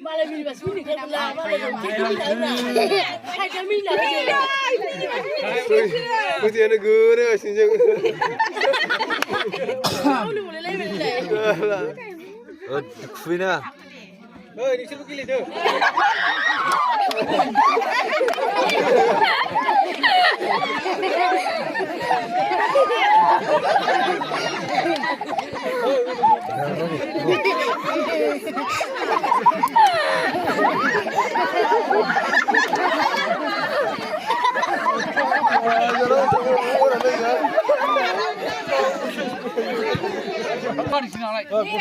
Malah beli basuh ni kan lah, malah beli hai kami lah. Mesti ada guru sini. Kau lu boleh lebih. Fina. Oi, ni siapa gila tu?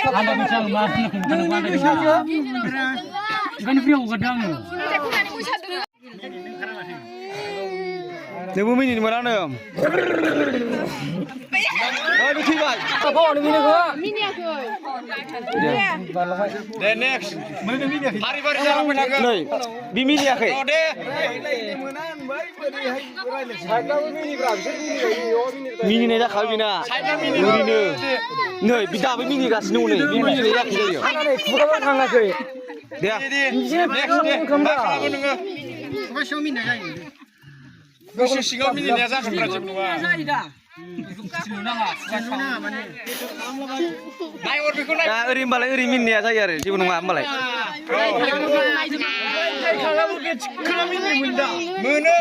Anda bisa maafkan Ikan free aku kadang. Nebu mini di mana nam? Aduh tiba. Apa orang mini ko? Mini aku. Then next. Hari-hari jalan menangga. Noi, bimi dia ke? Ode. Mini ni dah kau bina. Mini ni. Noi, bida bimi ni kat sini ni. Bimi ni dah kita dia. Bukan orang nak ke? Dia. Next day. Aku nunggu. Kau Xiaomi nak jadi. Kau singgah mini ni aja sebenarnya semua. Naik orang bikin naik. Ya, erim balai erim mini aja ya, siapa nunggu balai. Mana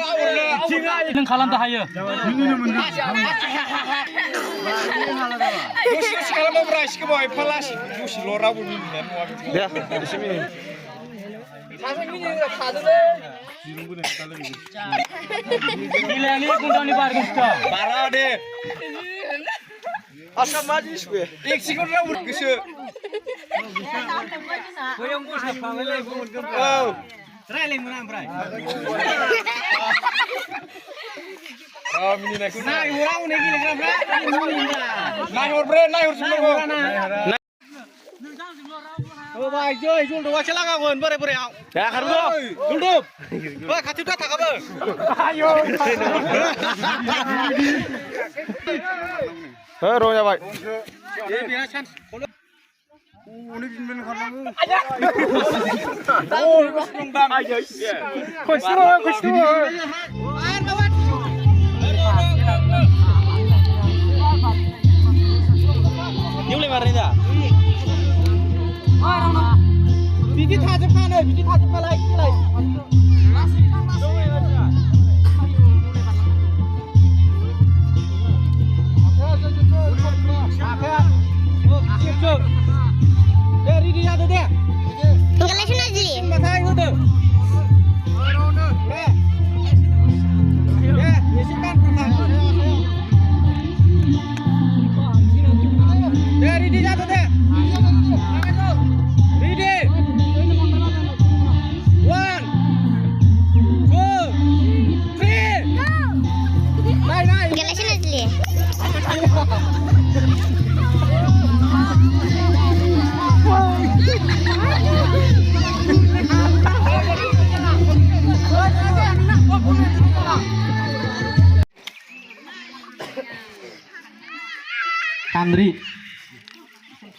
awalnya? Neng kalam dah ayo. Musim sekarang mau beras ke boy pelas. Musim lora pun mini dan mau. Dia, di sini. Gila ni pun dah ni barang kita. Parah deh. Asam majlis be. Ik sikit rawut kese. Koyong ko sa pangalay ko mun kan. Oh. Try lang muna, bray. Ah, mini nak. Nah, orang ni gila kan, bray. Naik or bre, naik or semua. Oh, bhai, joy, jul doa chala ka gon, bare bare. Ya, karudo. Jul do. Bhai, khatib ta thaka ba. Ayo. Hei, roya bhai. Ye biya chance. Unik bin khana. Oh, strong bang. Ayo. Khush tu. Ni boleh marah dah. Biji tha chapka ne, biji tha chapka lai.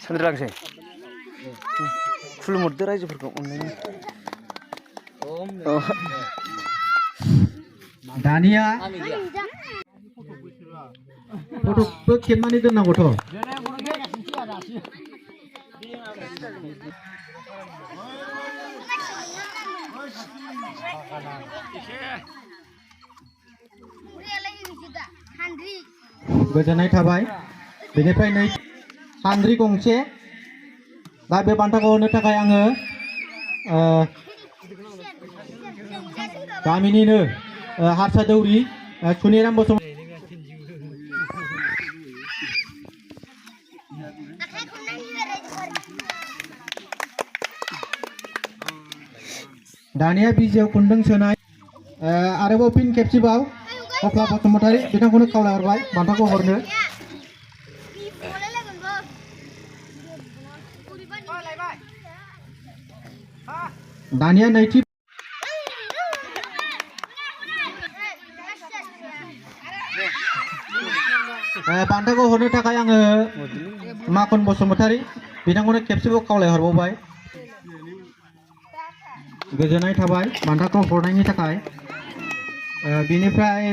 Sandri langsung. Full murder aja berkau online. Oh. Dania. Foto pek mana itu nak foto? Gojanai थाबाय बेनिफ्राय नै सान्द्रि गंसे दा बे बान्थाखौ होनो थाखाय आङो गामिनिनो हारसा दौरि सुनिराम बसुमतारी दानिया बिजियाव खुन्दुं सोनाय आरोबाव फिन खेबसेबाव हफ्ला बसुमतारी बिथांखौनो खावलायहरबाय बान्थाखौ हरनो दानिया नैथि बान्थाखौ हरनो थाखाय आङो माखन बसुमतारी बिथांखौनो खेबसेबाव खावलायहरबावबाय गोजोननाय थाबाय बान्थाखौ हरनायनि थाखाय बिनिफ्राय